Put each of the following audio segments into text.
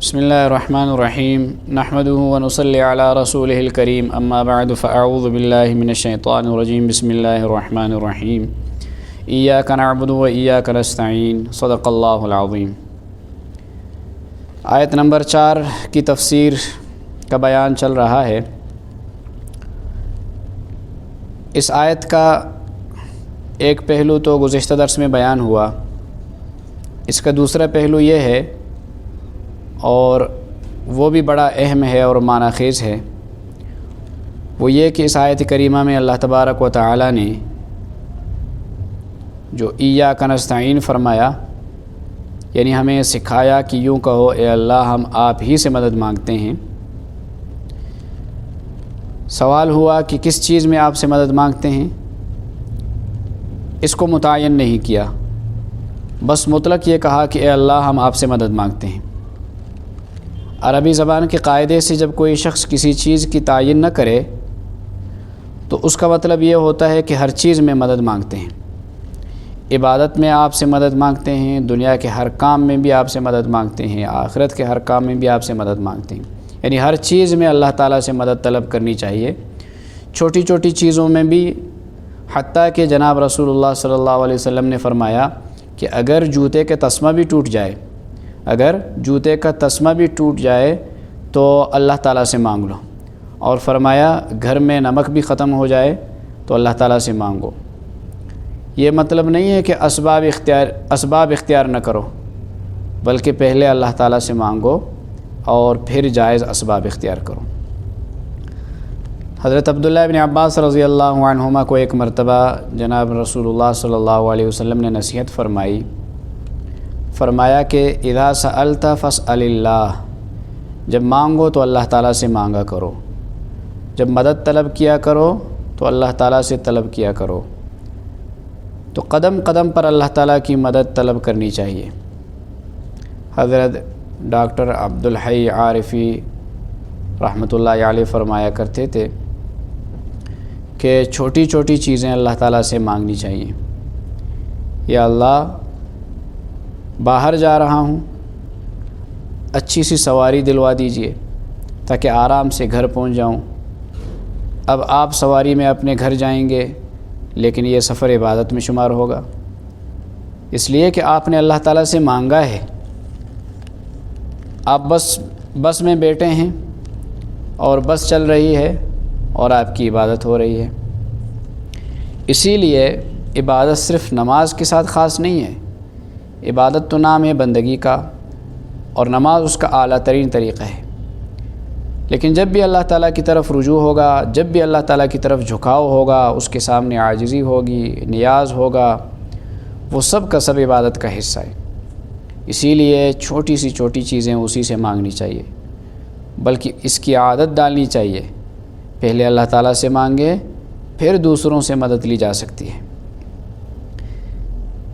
بسم اللہ الرحمن الرحیم نحمده ونصلی علی رسولہ الکریم اما بعد فاعوذ باللہ من الشیطان الرجیم بسم اللہ الرحمن الرحیم ایاک نعبد و ایاک نستعین صدق اللہ العظیم۔ آیت نمبر 4 کی تفسیر کا بیان چل رہا ہے۔ اس آیت کا ایک پہلو تو گزشتہ درس میں بیان ہوا، اس کا دوسرا پہلو یہ ہے اور وہ بھی بڑا اہم ہے اور معنی خیز ہے، وہ یہ کہ اس آیت کریمہ میں اللہ تبارک و تعالی نے جو ایاک نستعین فرمایا، یعنی ہمیں سکھایا کہ یوں کہو اے اللہ ہم آپ ہی سے مدد مانگتے ہیں۔ سوال ہوا کہ کس چیز میں آپ سے مدد مانگتے ہیں، اس کو متعین نہیں کیا، بس مطلق یہ کہا کہ اے اللہ ہم آپ سے مدد مانگتے ہیں۔ عربی زبان کے قاعدے سے جب کوئی شخص کسی چیز کی تعین نہ کرے تو اس کا مطلب یہ ہوتا ہے کہ ہر چیز میں مدد مانگتے ہیں، عبادت میں آپ سے مدد مانگتے ہیں، دنیا کے ہر کام میں بھی آپ سے مدد مانگتے ہیں، آخرت کے ہر کام میں بھی آپ سے مدد مانگتے ہیں، یعنی ہر چیز میں اللہ تعالیٰ سے مدد طلب کرنی چاہیے، چھوٹی چھوٹی چیزوں میں بھی، حتیٰ کہ جناب رسول اللہ صلی اللہ علیہ وسلم نے فرمایا کہ اگر جوتے کے تسمہ بھی ٹوٹ جائے، اگر جوتے کا تسمہ بھی ٹوٹ جائے تو اللہ تعالیٰ سے مانگ لو، اور فرمایا گھر میں نمک بھی ختم ہو جائے تو اللہ تعالیٰ سے مانگو۔ یہ مطلب نہیں ہے کہ اسباب اختیار نہ کرو، بلکہ پہلے اللہ تعالیٰ سے مانگو اور پھر جائز اسباب اختیار کرو۔ حضرت عبداللہ ابن عباس رضی اللہ عنہما کو ایک مرتبہ جناب رسول اللہ صلی اللہ علیہ وسلم نے نصیحت فرمایا کہ اذا سألت فاسأل اللہ، جب مانگو تو اللہ تعالیٰ سے مانگا کرو، جب مدد طلب کیا کرو تو اللہ تعالیٰ سے طلب کیا کرو، تو قدم قدم پر اللہ تعالیٰ کی مدد طلب کرنی چاہیے۔ حضرت ڈاکٹر عبدالحی عارفی رحمۃ اللہ علیہ فرمایا کرتے تھے کہ چھوٹی چھوٹی چیزیں اللہ تعالیٰ سے مانگنی چاہیے۔ یا اللہ باہر جا رہا ہوں، اچھی سی سواری دلوا دیجئے تاکہ آرام سے گھر پہنچ جاؤں۔ اب آپ سواری میں اپنے گھر جائیں گے، لیکن یہ سفر عبادت میں شمار ہوگا، اس لیے کہ آپ نے اللہ تعالیٰ سے مانگا ہے۔ آپ بس میں بیٹھے ہیں اور بس چل رہی ہے اور آپ کی عبادت ہو رہی ہے۔ اسی لیے عبادت صرف نماز کے ساتھ خاص نہیں ہے، عبادت تو نام ہے بندگی کا، اور نماز اس کا اعلیٰ ترین طریقہ ہے، لیکن جب بھی اللہ تعالیٰ کی طرف رجوع ہوگا، جب بھی اللہ تعالیٰ کی طرف جھکاؤ ہوگا، اس کے سامنے عاجزی ہوگی، نیاز ہوگا، وہ سب کا سب عبادت کا حصہ ہے۔ اسی لیے چھوٹی سی چھوٹی چیزیں اسی سے مانگنی چاہیے، بلکہ اس کی عادت ڈالنی چاہیے، پہلے اللہ تعالیٰ سے مانگے پھر دوسروں سے مدد لی جا سکتی ہے۔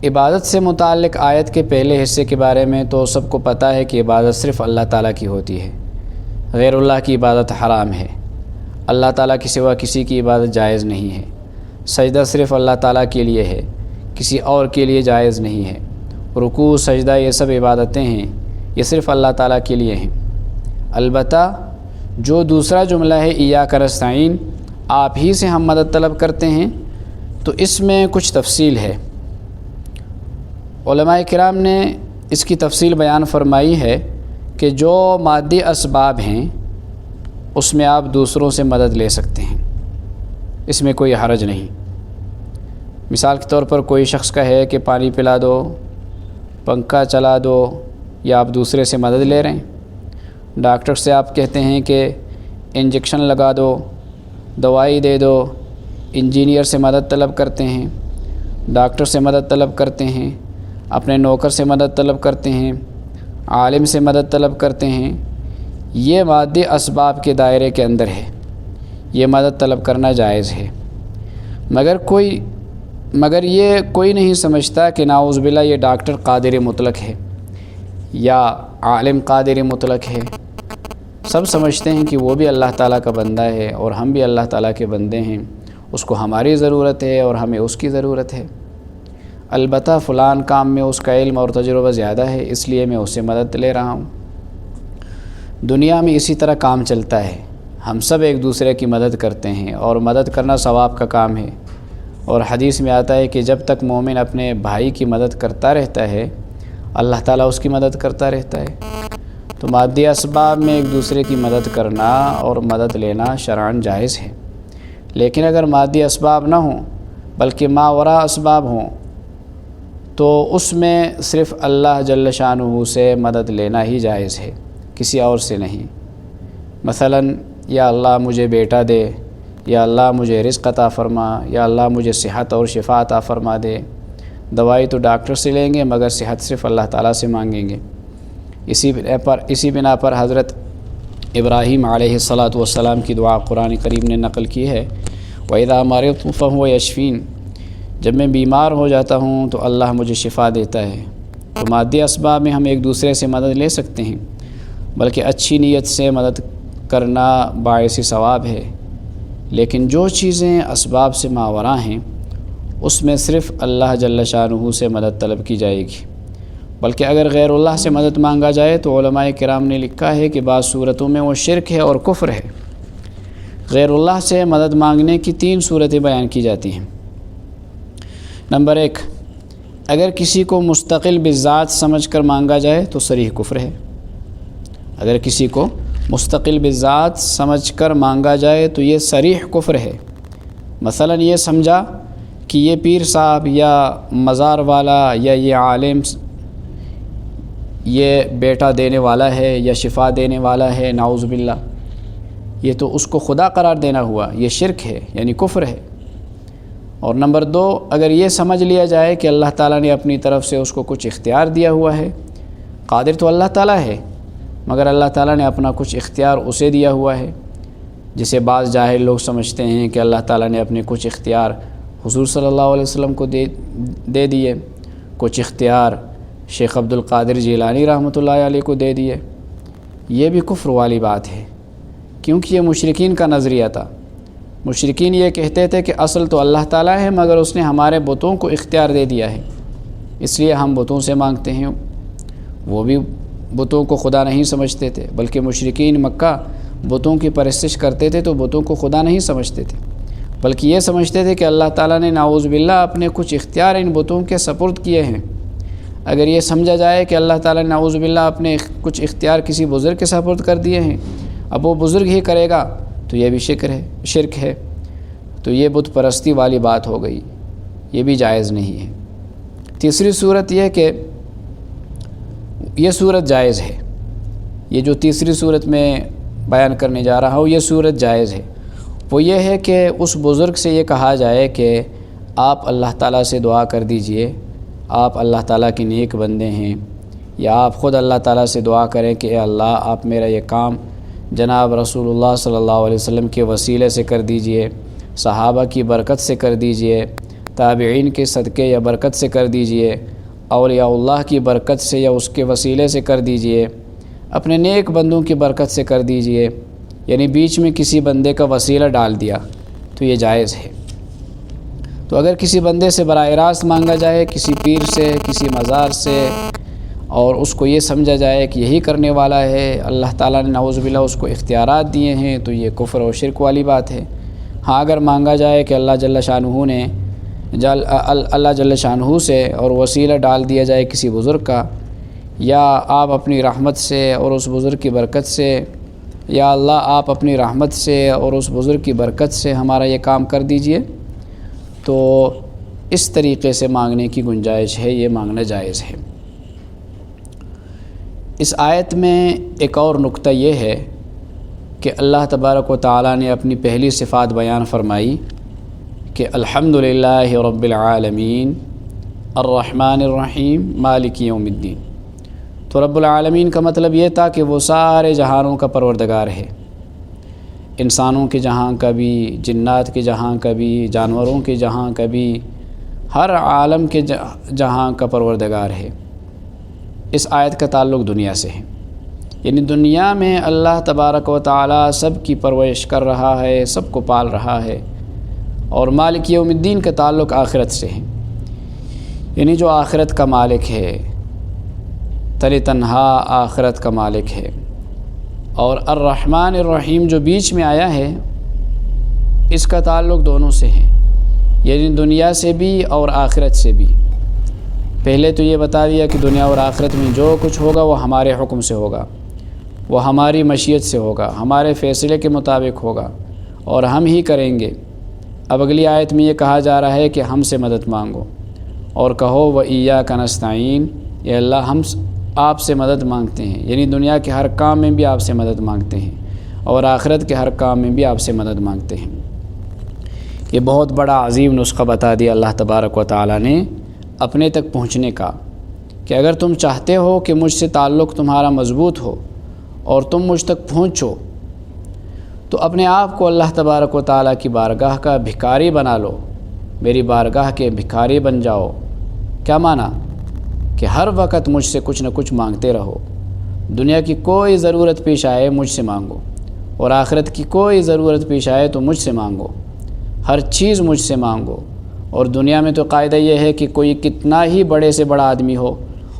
عبادت سے متعلق آیت کے پہلے حصے کے بارے میں تو سب کو پتہ ہے کہ عبادت صرف اللہ تعالیٰ کی ہوتی ہے، غیر اللہ کی عبادت حرام ہے، اللہ تعالیٰ کے سوا کسی کی عبادت جائز نہیں ہے، سجدہ صرف اللہ تعالیٰ کے لیے ہے، کسی اور کے لیے جائز نہیں ہے، رکوع سجدہ یہ سب عبادتیں ہیں، یہ صرف اللہ تعالیٰ کے لیے ہیں۔ البتہ جو دوسرا جملہ ہے ایاک نستعین، آپ ہی سے ہم مدد طلب کرتے ہیں، تو اس میں کچھ تفصیل ہے۔ علماء کرام نے اس کی تفصیل بیان فرمائی ہے کہ جو مادی اسباب ہیں اس میں آپ دوسروں سے مدد لے سکتے ہیں، اس میں کوئی حرج نہیں۔ مثال کے طور پر کوئی شخص کہے کہ پانی پلا دو، پنکھا چلا دو، یا آپ دوسرے سے مدد لے رہے ہیں۔ ڈاکٹر سے آپ کہتے ہیں کہ انجیکشن لگا دو، دوائی دے دو، انجینئر سے مدد طلب کرتے ہیں، ڈاکٹر سے مدد طلب کرتے ہیں، اپنے نوکر سے مدد طلب کرتے ہیں، عالم سے مدد طلب کرتے ہیں، یہ مادی اسباب کے دائرے کے اندر ہے، یہ مدد طلب کرنا جائز ہے۔ مگر یہ کوئی نہیں سمجھتا کہ نعوذ باللہ یہ ڈاکٹر قادر مطلق ہے یا عالم قادر مطلق ہے۔ سب سمجھتے ہیں کہ وہ بھی اللہ تعالیٰ کا بندہ ہے اور ہم بھی اللہ تعالیٰ کے بندے ہیں، اس کو ہماری ضرورت ہے اور ہمیں اس کی ضرورت ہے۔ البتہ فلان کام میں اس کا علم اور تجربہ زیادہ ہے، اس لیے میں اس سے مدد لے رہا ہوں۔ دنیا میں اسی طرح کام چلتا ہے، ہم سب ایک دوسرے کی مدد کرتے ہیں اور مدد کرنا ثواب کا کام ہے، اور حدیث میں آتا ہے کہ جب تک مومن اپنے بھائی کی مدد کرتا رہتا ہے اللہ تعالیٰ اس کی مدد کرتا رہتا ہے۔ تو مادی اسباب میں ایک دوسرے کی مدد کرنا اور مدد لینا شرعاً جائز ہے، لیکن اگر مادی اسباب نہ ہوں بلکہ ماوراء اسباب ہوں تو اس میں صرف اللہ جل شانہ سے مدد لینا ہی جائز ہے، کسی اور سے نہیں۔ مثلاً یا اللہ مجھے بیٹا دے، یا اللہ مجھے رزق عطا فرما، یا اللہ مجھے صحت اور شفا عطا فرما دے۔ دوائی تو ڈاکٹر سے لیں گے مگر صحت صرف اللہ تعالیٰ سے مانگیں گے۔ اسی بنا پر حضرت ابراہیم علیہ السلام کی دعا قرآن کریم نے نقل کی ہے، وَإِذَا مَرِضْتُ فَهُوَ يَشْفِينِ، جب میں بیمار ہو جاتا ہوں تو اللہ مجھے شفا دیتا ہے۔ تو مادی اسباب میں ہم ایک دوسرے سے مدد لے سکتے ہیں، بلکہ اچھی نیت سے مدد کرنا باعث ثواب ہے، لیکن جو چیزیں اسباب سے ماوراء ہیں اس میں صرف اللہ جل شانہ سے مدد طلب کی جائے گی، بلکہ اگر غیر اللہ سے مدد مانگا جائے تو علماء کرام نے لکھا ہے کہ بعض صورتوں میں وہ شرک ہے اور کفر ہے۔ غیر اللہ سے مدد مانگنے کی 3 صورتیں بیان کی جاتی ہیں۔ نمبر 1، اگر کسی کو مستقل بالذات سمجھ کر مانگا جائے تو صریح کفر ہے۔ اگر کسی کو مستقل بالذات سمجھ کر مانگا جائے تو یہ صریح کفر ہے۔ مثلاً یہ سمجھا کہ یہ پیر صاحب یا مزار والا یا یہ عالم یہ بیٹا دینے والا ہے یا شفا دینے والا ہے، نعوذ باللہ، یہ تو اس کو خدا قرار دینا ہوا، یہ شرک ہے یعنی کفر ہے۔ اور نمبر 2، اگر یہ سمجھ لیا جائے کہ اللہ تعالیٰ نے اپنی طرف سے اس کو کچھ اختیار دیا ہوا ہے، قادر تو اللہ تعالیٰ ہے مگر اللہ تعالیٰ نے اپنا کچھ اختیار اسے دیا ہوا ہے، جسے بعض جاہل لوگ سمجھتے ہیں کہ اللہ تعالیٰ نے اپنے کچھ اختیار حضور صلی اللہ علیہ وسلم کو دے دیے، کچھ اختیار شیخ عبد القادر جیلانی رحمۃ اللہ علیہ کو دے دیے۔ یہ بھی کفر والی بات ہے، کیونکہ یہ مشرکین کا نظریہ تھا۔ مشرکین یہ کہتے تھے کہ اصل تو اللہ تعالیٰ ہے مگر اس نے ہمارے بتوں کو اختیار دے دیا ہے، اس لیے ہم بتوں سے مانگتے ہیں۔ وہ بھی بتوں کو خدا نہیں سمجھتے تھے، بلکہ مشرکین مکہ بتوں کی پرستش کرتے تھے تو بتوں کو خدا نہیں سمجھتے تھے، بلکہ یہ سمجھتے تھے کہ اللہ تعالیٰ نے نعوذ باللہ اپنے کچھ اختیار ان بتوں کے سپرد کیے ہیں۔ اگر یہ سمجھا جائے کہ اللہ تعالیٰ نے نعوذ باللہ اپنے کچھ اختیار کسی بزرگ کے سپرد کر دیے ہیں، اب وہ بزرگ ہی کرے گا تو یہ بھی شرک ہے، تو یہ بت پرستی والی بات ہو گئی، یہ بھی جائز نہیں ہے۔ تیسری صورت یہ کہ یہ صورت جائز ہے، یہ جو تیسری صورت میں بیان کرنے جا رہا ہوں یہ صورت جائز ہے، وہ یہ ہے کہ اس بزرگ سے یہ کہا جائے کہ آپ اللہ تعالیٰ سے دعا کر دیجئے، آپ اللہ تعالیٰ کے نیک بندے ہیں، یا آپ خود اللہ تعالیٰ سے دعا کریں کہ اے اللہ آپ میرا یہ کام جناب رسول اللہ صلی اللہ علیہ وسلم کے وسیلے سے کر دیجئے، صحابہ کی برکت سے کر دیجئے، تابعین کے صدقے یا برکت سے کر دیجئے، اولیاء اللہ کی برکت سے یا اس کے وسیلے سے کر دیجئے، اپنے نیک بندوں کی برکت سے کر دیجئے، یعنی بیچ میں کسی بندے کا وسیلہ ڈال دیا تو یہ جائز ہے۔ تو اگر کسی بندے سے براہ راست مانگا جائے، کسی پیر سے، کسی مزار سے، اور اس کو یہ سمجھا جائے کہ یہی کرنے والا ہے، اللہ تعالیٰ نے نعوذ باللہ اس کو اختیارات دیے ہیں، تو یہ کفر و شرک والی بات ہے۔ ہاں اگر مانگا جائے کہ اللہ جل شانہ سے اور وسیلہ ڈال دیا جائے کسی بزرگ کا، یا آپ اپنی رحمت سے اور اس بزرگ کی برکت سے، یا اللہ آپ اپنی رحمت سے اور اس بزرگ کی برکت سے ہمارا یہ کام کر دیجئے، تو اس طریقے سے مانگنے کی گنجائش ہے، یہ مانگنا جائز ہے۔ اس آیت میں ایک اور نقطہ یہ ہے کہ اللہ تبارک و تعالیٰ نے اپنی پہلی صفات بیان فرمائی کہ الحمدللہ رب العالمین الرحمن الرحیم مالک یوم الدین۔ تو رب العالمین کا مطلب یہ تھا کہ وہ سارے جہانوں کا پروردگار ہے، انسانوں کے جہاں کا بھی، جنات کے جہاں کا بھی، جانوروں کے جہاں کا بھی، ہر عالم کے جہاں کا پروردگار ہے۔ اس آیت کا تعلق دنیا سے ہے، یعنی دنیا میں اللہ تبارک و تعالیٰ سب کی پرورش کر رہا ہے، سب کو پال رہا ہے، اور مالک یوم الدین کا تعلق آخرت سے ہے، یعنی جو آخرت کا مالک ہے، تن تنہا آخرت کا مالک ہے، اور الرحمن الرحیم جو بیچ میں آیا ہے اس کا تعلق دونوں سے ہے، یعنی دنیا سے بھی اور آخرت سے بھی۔ پہلے تو یہ بتا دیا کہ دنیا اور آخرت میں جو کچھ ہوگا وہ ہمارے حکم سے ہوگا، وہ ہماری مشیت سے ہوگا، ہمارے فیصلے کے مطابق ہوگا اور ہم ہی کریں گے۔ اب اگلی آیت میں یہ کہا جا رہا ہے کہ ہم سے مدد مانگو اور کہو وَإِيَّاكَ نَسْتَعِينُ، اے اللہ ہم آپ سے مدد مانگتے ہیں، یعنی دنیا کے ہر کام میں بھی آپ سے مدد مانگتے ہیں اور آخرت کے ہر کام میں بھی آپ سے مدد مانگتے ہیں۔ یہ بہت بڑا عظیم نسخہ بتا دیا اللہ تبارک و تعالیٰ نے اپنے تک پہنچنے کا، کہ اگر تم چاہتے ہو کہ مجھ سے تعلق تمہارا مضبوط ہو اور تم مجھ تک پہنچو تو اپنے آپ کو اللہ تبارک و تعالیٰ کی بارگاہ کا بھکاری بنا لو، میری بارگاہ کے بھکاری بن جاؤ۔ کیا معنی؟ کہ ہر وقت مجھ سے کچھ نہ کچھ مانگتے رہو، دنیا کی کوئی ضرورت پیش آئے مجھ سے مانگو اور آخرت کی کوئی ضرورت پیش آئے تو مجھ سے مانگو، ہر چیز مجھ سے مانگو۔ اور دنیا میں تو قاعدہ یہ ہے کہ کوئی کتنا ہی بڑے سے بڑا آدمی ہو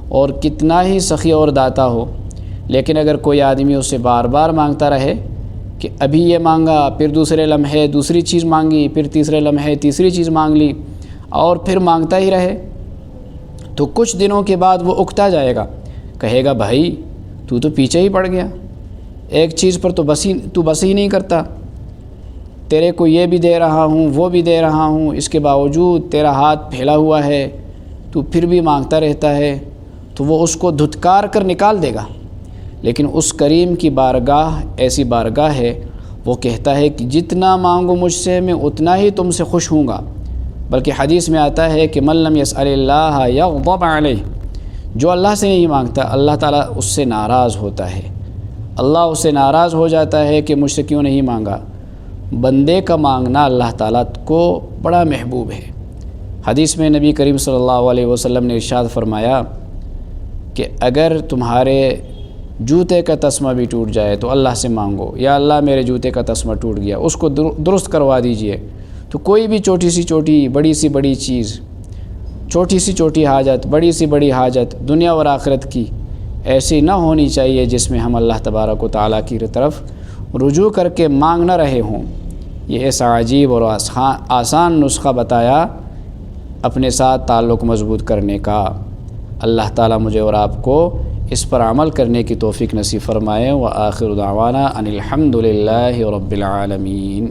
اور کتنا ہی سخی اور داتا ہو، لیکن اگر کوئی آدمی اسے بار بار مانگتا رہے کہ ابھی یہ مانگا، پھر دوسرے لمحے دوسری چیز مانگی، پھر تیسرے لمحے تیسری چیز مانگ لی اور پھر مانگتا ہی رہے، تو کچھ دنوں کے بعد وہ اکتا جائے گا، کہے گا بھائی تو پیچھے ہی پڑ گیا، ایک چیز پر تو بس ہی نہیں کرتا، تیرے کو یہ بھی دے رہا ہوں وہ بھی دے رہا ہوں، اس کے باوجود تیرا ہاتھ پھیلا ہوا ہے، تو پھر بھی مانگتا رہتا ہے، تو وہ اس کو دھتکار کر نکال دے گا۔ لیکن اس کریم کی بارگاہ ایسی بارگاہ ہے، وہ کہتا ہے کہ جتنا مانگو مجھ سے میں اتنا ہی تم سے خوش ہوں گا، بلکہ حدیث میں آتا ہے کہ من لم یسأل اللہ یغضب علیہ، جو اللہ سے نہیں مانگتا اللہ تعالیٰ اس سے ناراض ہوتا ہے، اللہ اس سے ناراض ہو جاتا ہے کہ مجھ سے کیوں نہیں مانگا۔ بندے کا مانگنا اللہ تعالیٰ کو بڑا محبوب ہے۔ حدیث میں نبی کریم صلی اللہ علیہ وسلم نے ارشاد فرمایا کہ اگر تمہارے جوتے کا تسمہ بھی ٹوٹ جائے تو اللہ سے مانگو، یا اللہ میرے جوتے کا تسمہ ٹوٹ گیا، اس کو درست کروا دیجئے۔ تو کوئی بھی چھوٹی سی چھوٹی بڑی سی بڑی چیز، چھوٹی سی چھوٹی حاجت بڑی سی بڑی حاجت دنیا اور آخرت کی ایسی نہ ہونی چاہیے جس میں ہم اللہ تبارک و تعالیٰ کی طرف رجوع کر کے مانگ نہ رہے ہوں۔ یہ ایسا عجیب اور آسان نسخہ بتایا اپنے ساتھ تعلق مضبوط کرنے کا۔ اللہ تعالیٰ مجھے اور آپ کو اس پر عمل کرنے کی توفیق نصیب فرمائے۔ وآخر دعوانا ان الحمد للہ رب العالمین۔